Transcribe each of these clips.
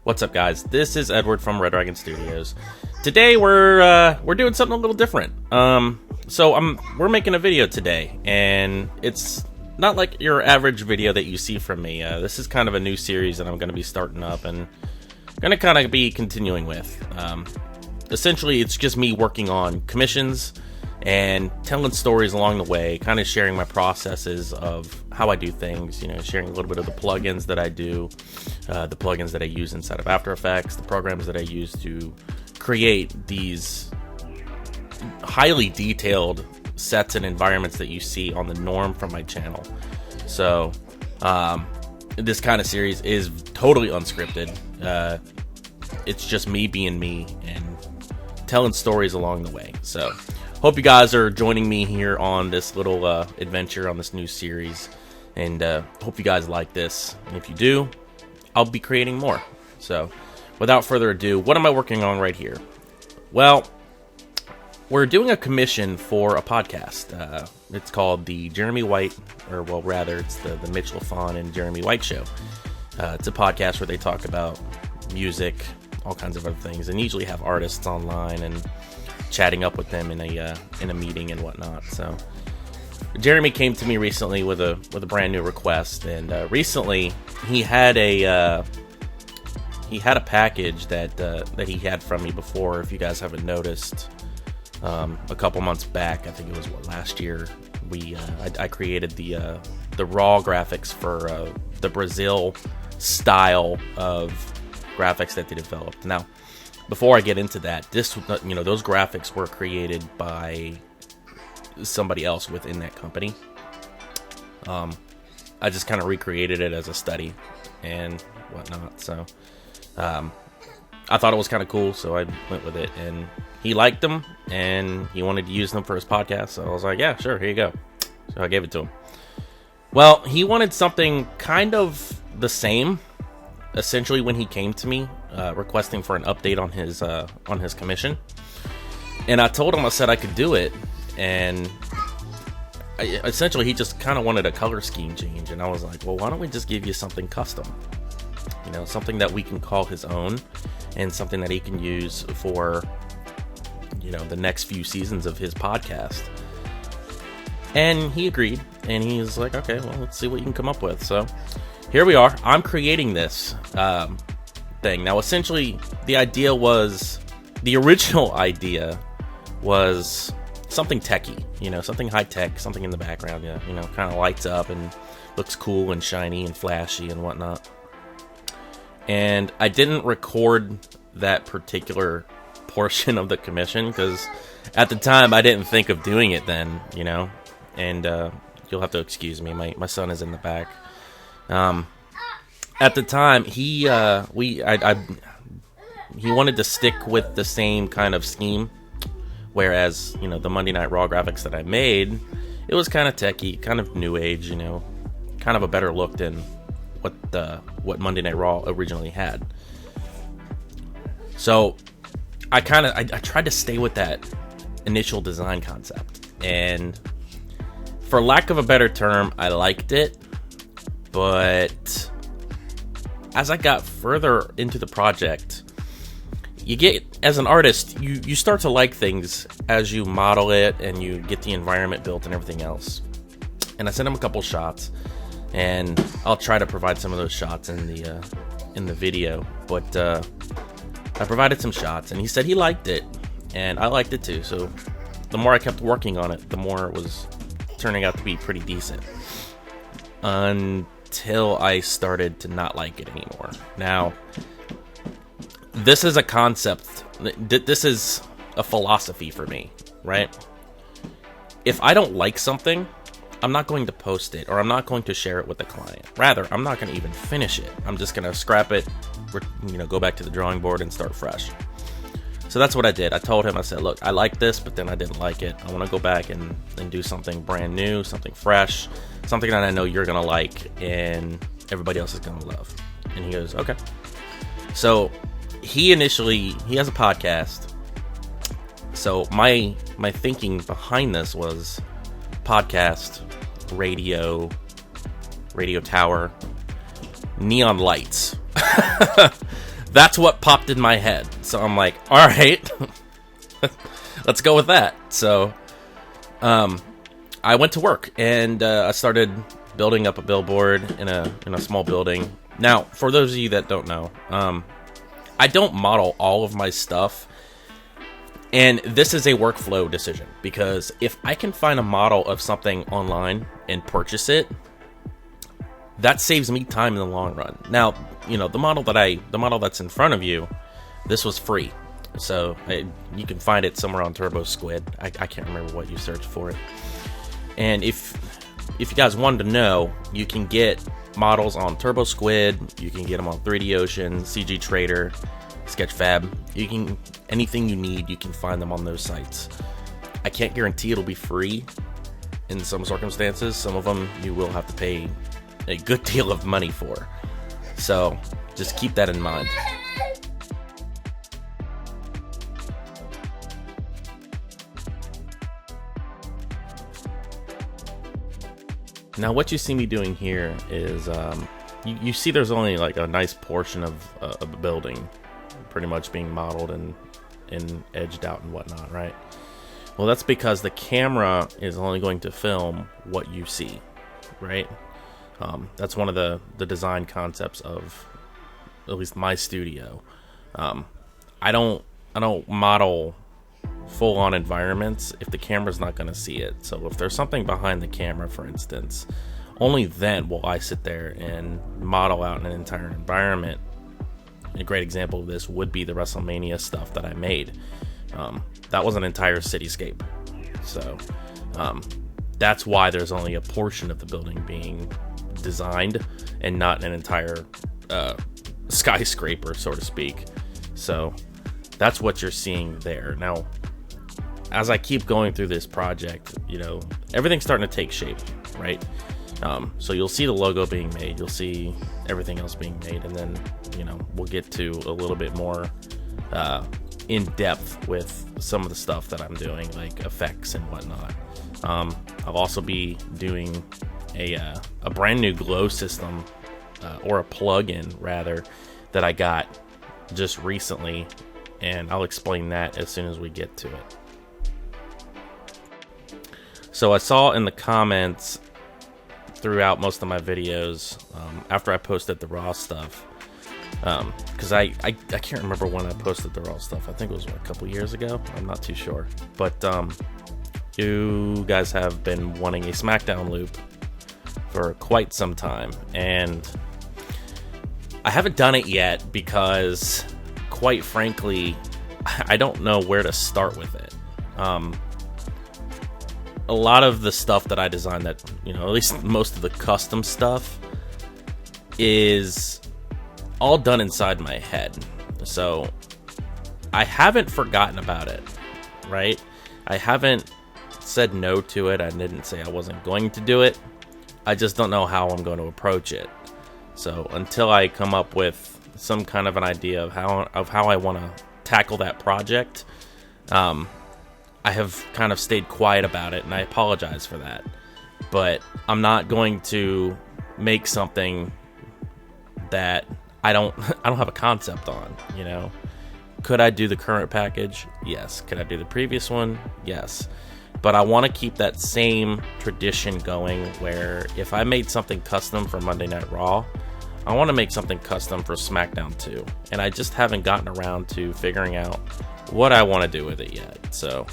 What's up, guys? This is Edward from Red Dragon Studios. Today we're doing something a little different. We're making a video today, and it's not like your average video that you see from me. This is kind of a new series that I'm going to be starting up and going to kind of be continuing with. Essentially, it's just me working on commissions and telling stories along the way, kind of sharing my processes of how I do things, sharing a little bit of the plugins that I do, the plugins that I use inside of After Effects, the programs that I use to create these highly detailed sets and environments that you see on the norm from my channel. So, this kind of series is totally unscripted. It's just me being me and telling stories along the way. So, hope you guys are joining me here on this little adventure on this new series, and hope you guys like this. And if you do, I'll be creating more. So, without further ado, what am I working on right here? Well, we're doing a commission for a podcast. It's called the Jeremy White, it's the Mitch LaFon and Jeremy White Show. It's a podcast where they talk about music, all kinds of other things, and usually have artists online and chatting up with them in a meeting and whatnot. So Jeremy came to me recently with a brand new request, and recently he had a package that he had from me before. If you guys haven't noticed, a couple months back, I think it was last year, I created the raw graphics for the Brazil style of graphics that they developed. Now, before I get into that, those graphics were created by somebody else within that company. I just kind of recreated it as a study and whatnot. So, I thought it was kind of cool, so I went with it. And he liked them, and he wanted to use them for his podcast. So I was like, yeah, sure, here you go. So I gave it to him. Well, he wanted something kind of the same, essentially, when he came to me requesting for an update on his commission. And I told him, I said I could do it, and essentially he just kind of wanted a color scheme change. And I was like, well, why don't we just give you something custom, something that we can call his own, and something that he can use for the next few seasons of his podcast. And he agreed, and he was like, okay, well, let's see what you can come up with. So here we are. I'm creating this thing. Now, essentially, the original idea was something techy, something high-tech, something in the background, kind of lights up and looks cool and shiny and flashy and whatnot. And I didn't record that particular portion of the commission because at the time I didn't think of doing it then, and you'll have to excuse me, my son is in the back. At the time, he wanted to stick with the same kind of scheme, whereas the Monday Night Raw graphics that I made, it was kind of techy, kind of new age, kind of a better look than what Monday Night Raw originally had. So I tried to stay with that initial design concept, and for lack of a better term, I liked it. But as I got further into the project, you get, as an artist, you start to like things as you model it and you get the environment built and everything else. And I sent him a couple shots, and I'll try to provide some of those shots in the video. But I provided some shots, and he said he liked it, and I liked it too. So the more I kept working on it, the more it was turning out to be pretty decent. Until I started to not like it anymore. Now, this is a concept, this is a philosophy for me, right? If I don't like something, I'm not going to post it, or I'm not going to share it with the client. Rather, I'm not going to even finish it. I'm just going to scrap it, go back to the drawing board and start fresh. So that's what I did. I told him, I said, look, I like this, but then I didn't like it. I want to go back and do something brand new, something fresh, something that I know you're going to like and everybody else is going to love. And he goes, okay. So he has a podcast. So my thinking behind this was podcast, radio tower, neon lights. That's what popped in my head. So I'm like, all right, let's go with that. So I went to work and I started building up a billboard in a small building. Now, for those of you that don't know, I don't model all of my stuff. And this is a workflow decision, because if I can find a model of something online and purchase it, that saves me time in the long run. Now, you know, the model that's in front of you, this was free. So you can find it somewhere on Turbo Squid. I can't remember what you searched for it. And if you guys wanted to know, you can get models on Turbo Squid, you can get them on 3D Ocean, CG Trader, Sketchfab. Anything you need, you can find them on those sites. I can't guarantee it'll be free in some circumstances. Some of them you will have to pay a good deal of money for. So just keep that in mind. Now what you see me doing here is you see there's only like a nice portion of a building pretty much being modeled and edged out and whatnot, right? Well, that's because the camera is only going to film what you see, right? That's one of the design concepts of at least my studio. I don't model full-on environments if the camera's not going to see it. So if there's something behind the camera, for instance, only then will I sit there and model out an entire environment. A great example of this would be the Wrestlemania stuff that I made. That was an entire cityscape. So that's why there's only a portion of the building being designed and not an entire skyscraper, so to speak. So that's what you're seeing there. Now, as I keep going through this project, you know, everything's starting to take shape, right? So you'll see the logo being made, you'll see everything else being made, and then, you know, we'll get to a little bit more in depth with some of the stuff that I'm doing, like effects and whatnot. I'll also be doing a brand new glow system, or a plug-in rather, that I got just recently, and I'll explain that as soon as we get to it. So I saw in the comments throughout most of my videos, after I posted the raw stuff, because I can't remember when I posted the raw stuff. I think it was a couple years ago. I'm not too sure, but you guys have been wanting a SmackDown loop for quite some time, and I haven't done it yet because, quite frankly, I don't know where to start with it. A lot of the stuff that I designed, that, you know, at least most of the custom stuff, is all done inside my head. So I haven't forgotten about it, right? I haven't said no to it. I didn't say I wasn't going to do it. I just don't know how I'm going to approach it. So until I come up with some kind of an idea of how I want to tackle that project, I have kind of stayed quiet about it, and I apologize for that. But I'm not going to make something that I don't have a concept on, you know. Could I do the current package? Yes. Could I do the previous one? Yes. But I want to keep that same tradition going, where if I made something custom for Monday Night Raw, I want to make something custom for SmackDown too. And I just haven't gotten around to figuring out what I want to do with it yet. So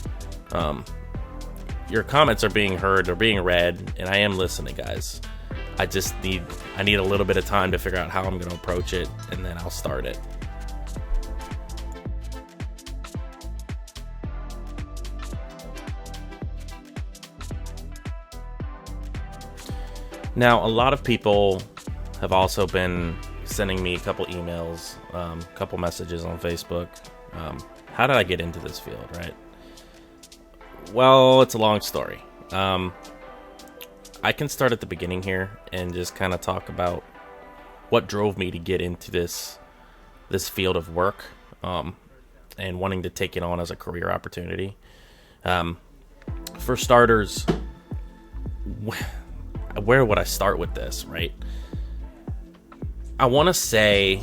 your comments are being heard, they're being read, and I am listening, guys. I need a little bit of time to figure out how I'm going to approach it, and then I'll start it. Now, a lot of people have also been sending me a couple emails, a couple messages on Facebook. How did I get into this field, right? Well, it's a long story. I can start at the beginning here and just kind of talk about what drove me to get into this field of work, and wanting to take it on as a career opportunity. For starters, where would I start with this, right? I want to say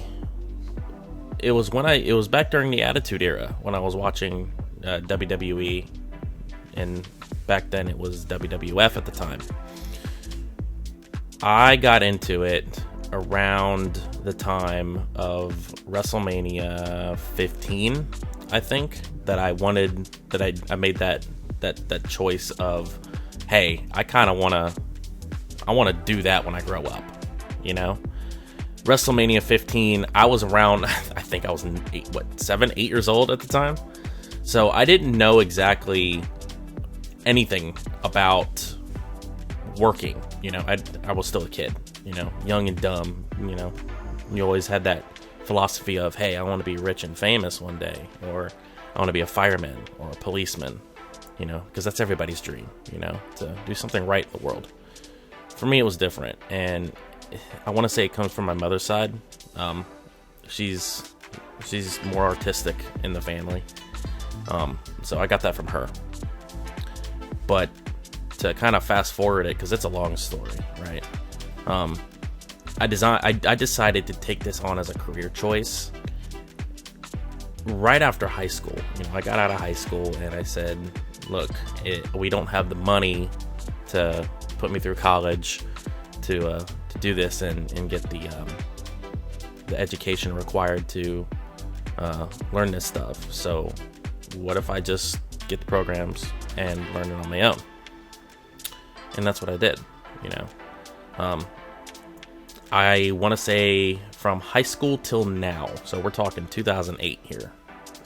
it was back during the Attitude Era when I was watching WWE, and back then it was WWF at the time. I got into it around the time of WrestleMania 15, I think, that I made that choice of, hey, I want to do that when I grow up, you know? WrestleMania 15, I was around, I think I was 7, 8 years old at the time. So I didn't know exactly anything about working, you know. I was still a kid, you know, young and dumb, you know. You always had that philosophy of, hey, I want to be rich and famous one day, or I want to be a fireman or a policeman, you know, because that's everybody's dream, you know, to do something right in the world. For me, it was different, and I want to say it comes from my mother's side. She's more artistic in the family, so I got that from her. But to kind of fast forward it, because it's a long story, right? I decided to take this on as a career choice right after high school. You know, I got out of high school and I said, look, we don't have the money to put me through college to do this and get the education required to learn this stuff. So what if I just get the programs and learn it on my own? And that's what I did, you know. I want to say from high school till now, so we're talking 2008 here,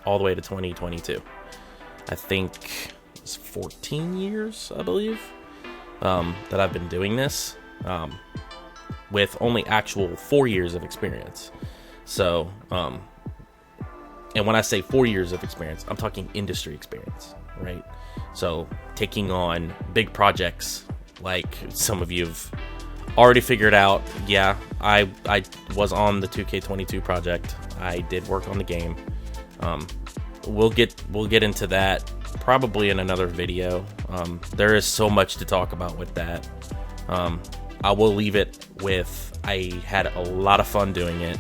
all the way to 2022. I think it's 14 years, I believe, that I've been doing this, with only actual 4 years of experience. So, and when I say 4 years of experience, I'm talking industry experience, right? So taking on big projects like some of you've already figured out. Yeah, I was on the 2K22 project. I did work on the game. We'll get into that probably in another video. There is so much to talk about with that. I will leave it with, I had a lot of fun doing it,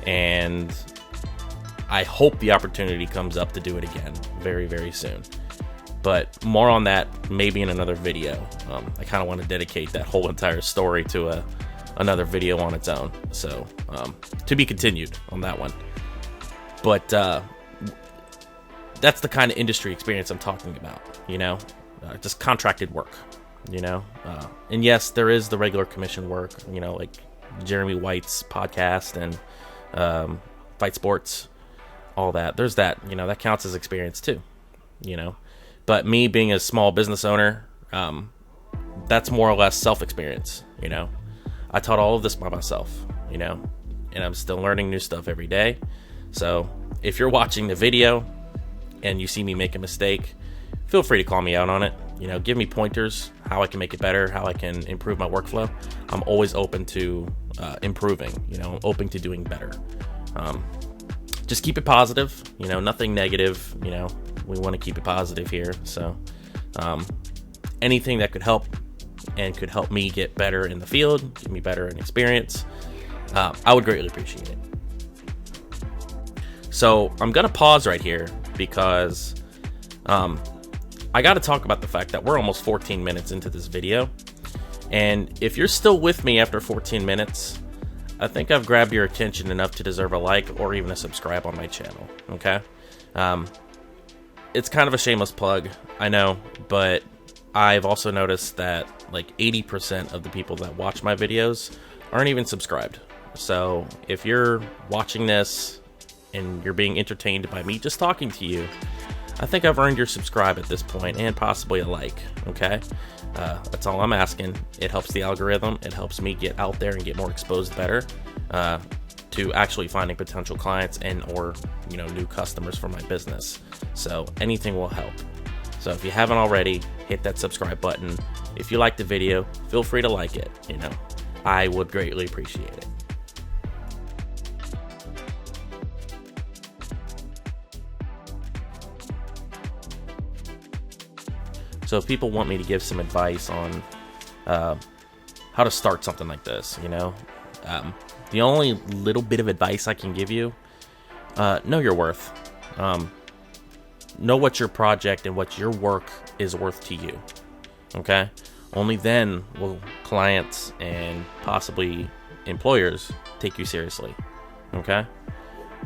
and I hope the opportunity comes up to do it again very, very soon. But more on that maybe in another video. I kind of want to dedicate that whole entire story to another video on its own. So to be continued on that one. But that's the kind of industry experience I'm talking about, you know, just contracted work, you know. And yes, there is the regular commission work, you know, like Jeremy White's podcast and Fight Sports, all that. There's that, you know, that counts as experience too, you know. But me being a small business owner, that's more or less self-experience, you know. I taught all of this by myself, you know, and I'm still learning new stuff every day. So if you're watching the video and you see me make a mistake, feel free to call me out on it. You know, give me pointers, how I can make it better, how I can improve my workflow. I'm always open to improving, you know, open to doing better. Just keep it positive, you know, nothing negative, you know. We want to keep it positive here. So anything that could help and could help me get better in the field, get me better in experience, I would greatly appreciate it. So I'm going to pause right here because I got to talk about the fact that we're almost 14 minutes into this video. And if you're still with me after 14 minutes, I think I've grabbed your attention enough to deserve a like or even a subscribe on my channel, okay? It's kind of a shameless plug, I know, but I've also noticed that like 80% of the people that watch my videos aren't even subscribed. So if you're watching this and you're being entertained by me just talking to you, I think I've earned your subscribe at this point and possibly a like, okay? That's all I'm asking. It helps the algorithm. It helps me get out there and get more exposed better to actually finding potential clients and or, you know, new customers for my business. So anything will help. So if you haven't already, hit that subscribe button. If you like the video, feel free to like it, you know. I would greatly appreciate it. So if people want me to give some advice on how to start something like this, you know, the only little bit of advice I can give you know your worth. Know what your project and what your work is worth to you. Okay? Only then will clients and possibly employers take you seriously. Okay?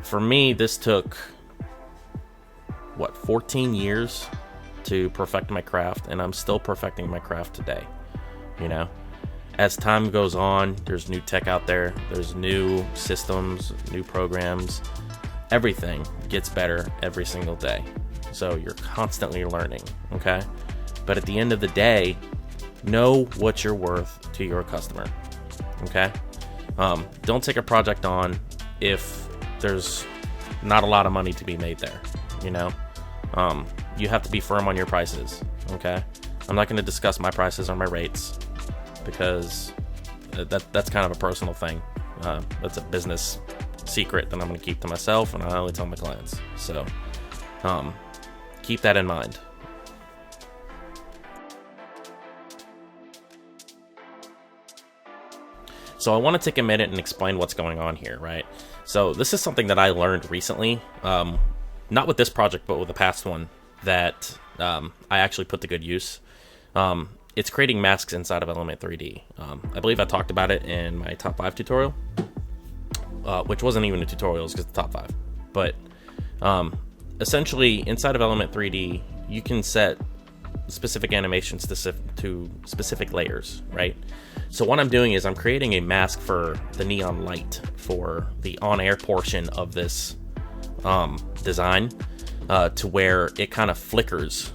For me, this took 14 years to perfect my craft, and I'm still perfecting my craft today. You know, as time goes on, there's new tech out there, there's new systems, new programs. Everything gets better every single day, so you're constantly learning. Okay, but at the end of the day, know what you're worth to your customer. Okay, don't take a project on if there's not a lot of money to be made there. You know, you have to be firm on your prices. Okay, I'm not going to discuss my prices or my rates because that's kind of a personal thing. That's a business secret that I'm going to keep to myself, and I only tell my clients. So keep that in mind. So I want to take a minute and explain what's going on here, right? So this is something that I learned recently, not with this project, but with the past one that I actually put to good use. It's creating masks inside of Element 3D. I believe I talked about it in my top 5 tutorial, which wasn't even a tutorial, it's just the top 5. But essentially, inside of Element 3D, you can set specific animations to specific layers, right? So what I'm doing is I'm creating a mask for the neon light for the on-air portion of this design to where it kind of flickers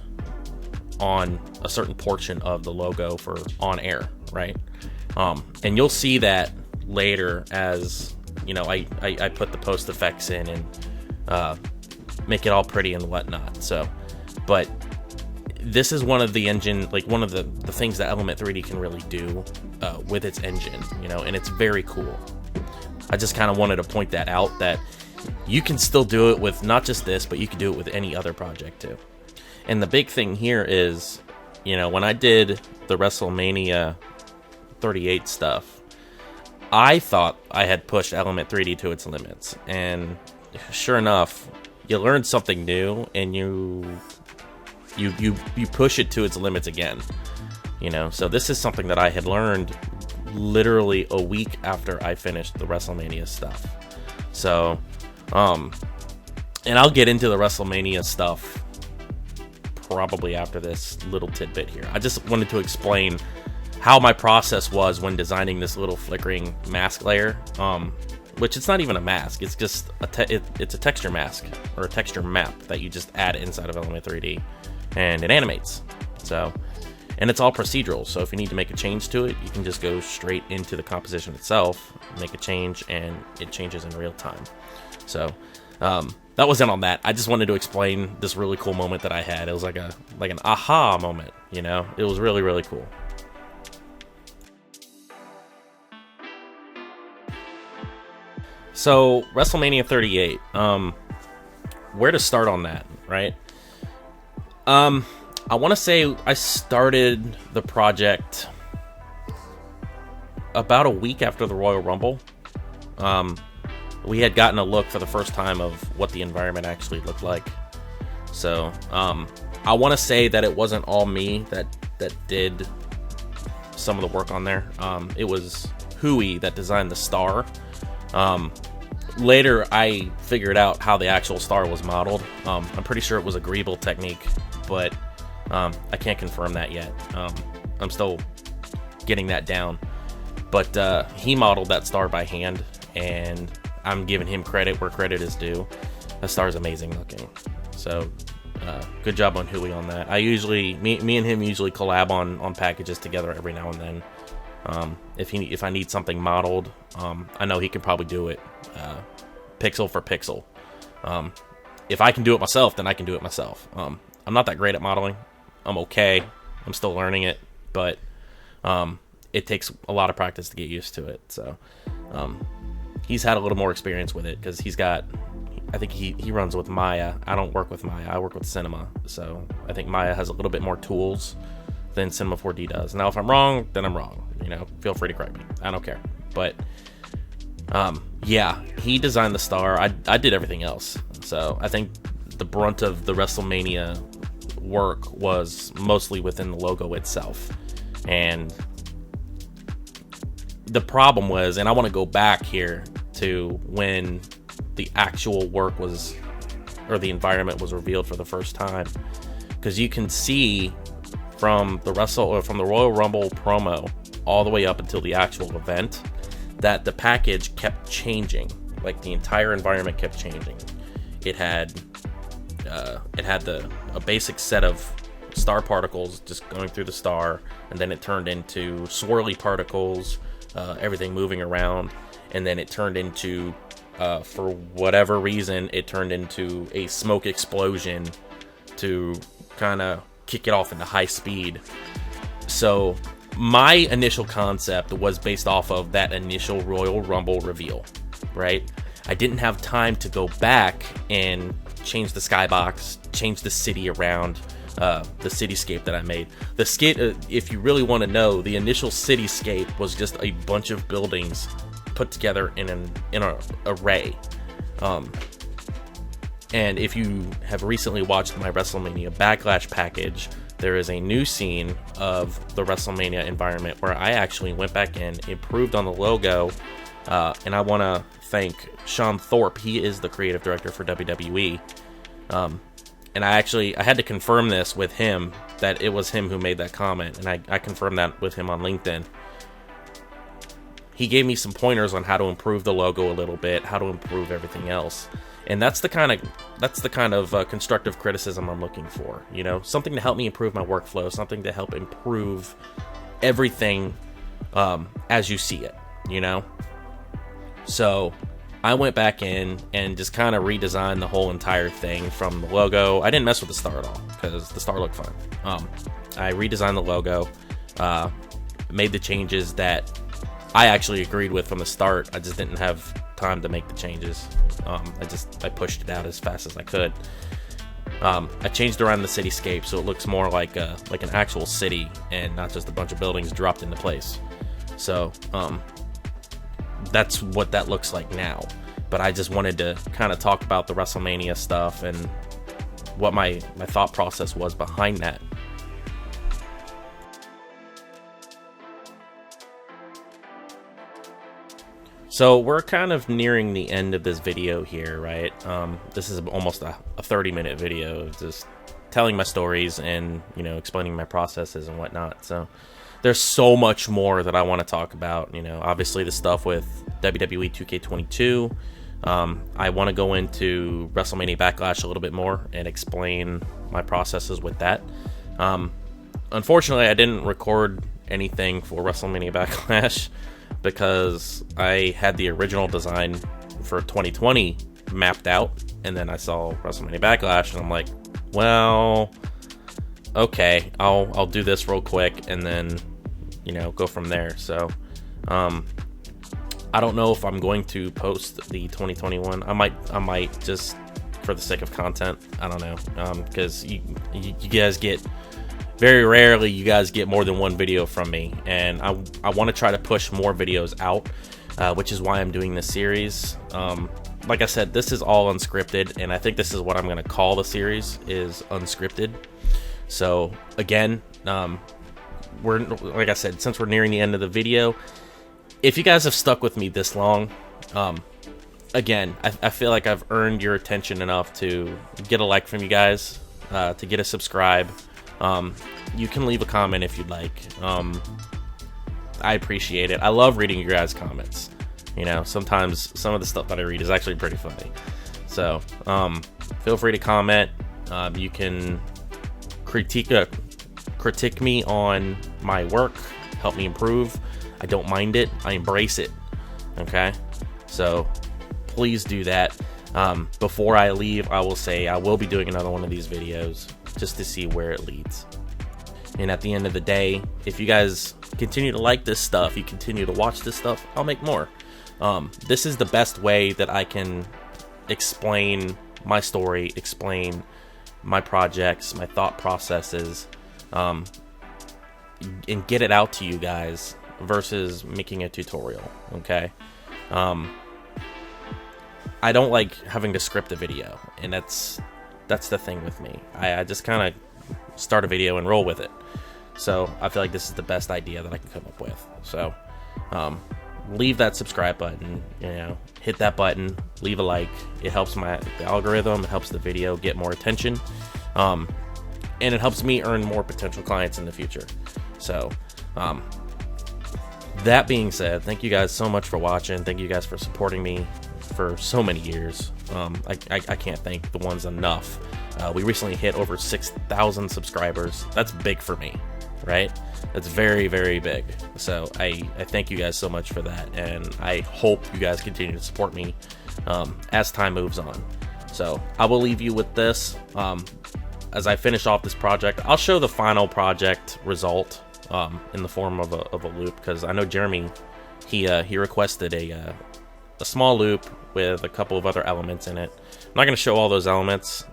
on a certain portion of the logo for on-air, right? And you'll see that later as, you know, I put the post effects in and make it all pretty and whatnot. So, but this is one of the one of the things that Element 3D can really do with its engine, you know, and it's very cool. I just kind of wanted to point that out, that you can still do it with not just this, but you can do it with any other project too. And the big thing here is, you know, when I did the Wrestlemania 38 stuff, I thought I had pushed Element 3D to its limits, and sure enough, you learn something new and you push it to its limits again, you know. So this is something that I had learned literally a week after I finished the Wrestlemania stuff. So and I'll get into the Wrestlemania stuff probably after this little tidbit here. I just wanted to explain how my process was when designing this little flickering mask layer, which it's not even a mask, it's just it's a texture mask or a texture map that you just add inside of Element 3D. And it animates. So, and it's all procedural, so if you need to make a change to it, you can just go straight into the composition itself, make a change, and it changes in real time. So that wasn't on that. I just wanted to explain this really cool moment that I had. It was like an aha moment, you know. It was really, really cool. So Wrestlemania 38, where to start on that, right? I want to say I started the project about a week after the Royal Rumble. We had gotten a look for the first time of what the environment actually looked like. So, I want to say that it wasn't all me that did some of the work on there. It was Hui that designed the star. Later, I figured out how the actual star was modeled. I'm pretty sure it was a Greeble technique, but I can't confirm that yet. I'm still getting that down. But he modeled that star by hand, and I'm giving him credit where credit is due. The star is amazing looking. So good job on Hui on that. Me and him usually collab on packages together every now and then. If I need something modeled, I know he can probably do it pixel for pixel. If I can do it myself, then I can do it myself. I'm not that great at modeling. I'm okay. I'm still learning it, but it takes a lot of practice to get used to it. So he's had a little more experience with it because I think he runs with Maya. I don't work with Maya. I work with Cinema. So I think Maya has a little bit more tools than Cinema 4D does. Now, if I'm wrong, then I'm wrong. You know, feel free to correct me. I don't care. But Yeah, he designed the star. I did everything else. So I think the brunt of the Wrestlemania work was mostly within the logo itself. And the problem was, and I want to go back here to when the actual work was, or the environment was revealed for the first time, because you can see from the Royal Rumble promo all the way up until the actual event that the package kept changing. Like, the entire environment kept changing. It had a basic set of star particles just going through the star, and then it turned into swirly particles, everything moving around, and then it turned into, for whatever reason, it turned into a smoke explosion to kind of kick it off into high speed. So my initial concept was based off of that initial Royal Rumble reveal, right? I didn't have time to go back and change the skybox, change the city around, the cityscape that I made. If you really want to know, the initial cityscape was just a bunch of buildings put together in an array. And if you have recently watched my Wrestlemania Backlash package, there is a new scene of the Wrestlemania environment where I actually went back in, improved on the logo, and I want to thank Sean Thorpe. He is the creative director for WWE. And I had to confirm this with him, that it was him who made that comment, and I confirmed that with him on LinkedIn. He gave me some pointers on how to improve the logo a little bit, how to improve everything else. And that's the kind of constructive criticism I'm looking for, you know, something to help me improve my workflow, something to help improve everything as you see it, you know. So I went back in and just kind of redesigned the whole entire thing from the logo. I didn't mess with the star at all because the star looked fine. I redesigned the logo, made the changes that I actually agreed with from the start. I just didn't have time to make the changes. I pushed it out as fast as I could. I changed around the cityscape so it looks more like an actual city and not just a bunch of buildings dropped into place. So that's what that looks like now. But I just wanted to kind of talk about the WrestleMania stuff and what my thought process was behind that. So we're kind of nearing the end of this video here, right? This is almost a 30-minute video of just telling my stories and, you know, explaining my processes and whatnot. So there's so much more that I want to talk about. You know, obviously the stuff with WWE 2K22. I want to go into WrestleMania Backlash a little bit more and explain my processes with that. Unfortunately, I didn't record anything for WrestleMania Backlash because I had the original design for 2020 mapped out, and then I saw WrestleMania Backlash, and I'm like, well, okay, I'll do this real quick, and then, you know, go from there. So, I don't know if I'm going to post the 2021. I might just for the sake of content. I don't know, because you guys get, very rarely you guys get more than one video from me, and I want to try to push more videos out, which is why I'm doing this series. Like I said, this is all unscripted, and I think this is what I'm going to call the series, is Unscripted. So again, we're, like I said, since we're nearing the end of the video, if you guys have stuck with me this long, again, I feel like I've earned your attention enough to get a like from you guys, to get a subscribe. You can leave a comment if you'd like. I appreciate it. I love reading your guys' comments. You know, sometimes some of the stuff that I read is actually pretty funny. So, feel free to comment. You can critique me on my work, help me improve. I don't mind it. I embrace it. Okay? So, please do that. Before I leave, I will say I will be doing another one of these videos just to see where it leads. And at the end of the day, if you guys continue to like this stuff, you continue to watch this stuff, I'll make more. This is the best way that I can explain my story, explain my projects, my thought processes, and get it out to you guys versus making a tutorial, okay? I don't like having to script a video, and that's the thing with me. I just kind of start a video and roll with it. So I feel like this is the best idea that I can come up with. So leave that subscribe button, hit that button, leave a like. It helps the algorithm, it helps the video get more attention, and it helps me earn more potential clients in the future. So that being said, thank you guys so much for watching. Thank you guys for supporting me for so many years. I can't thank the ones enough. We recently hit over 6,000 subscribers. That's big for me, right? That's very, very big. So I thank you guys so much for that, and I hope you guys continue to support me as time moves on. So I will leave you with this. As I finish off this project, I'll show the final project result in the form of a loop, because I know Jeremy, he requested a small loop with a couple of other elements in it. I'm not going to show all those elements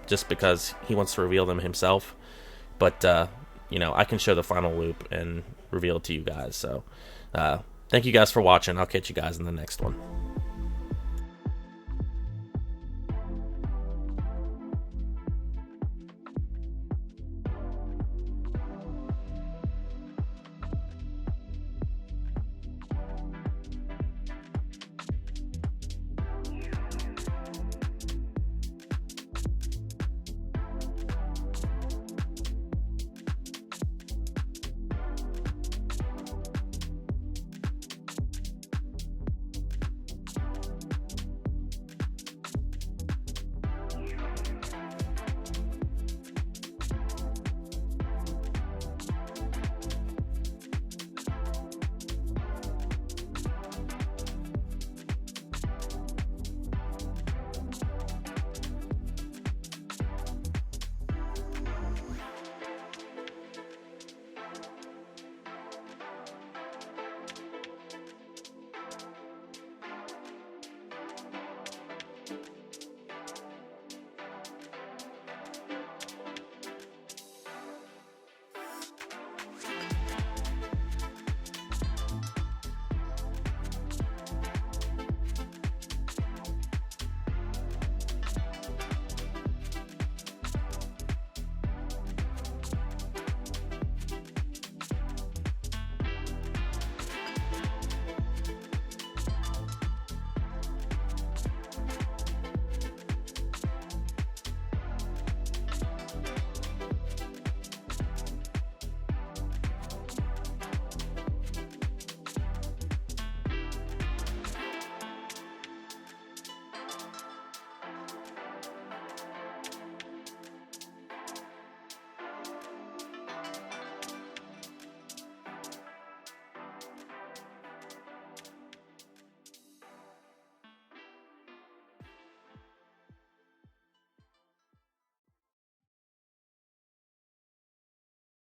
just because he wants to reveal them himself, but I can show the final loop and reveal it to you guys. So thank you guys for watching. I'll catch you guys in the next one.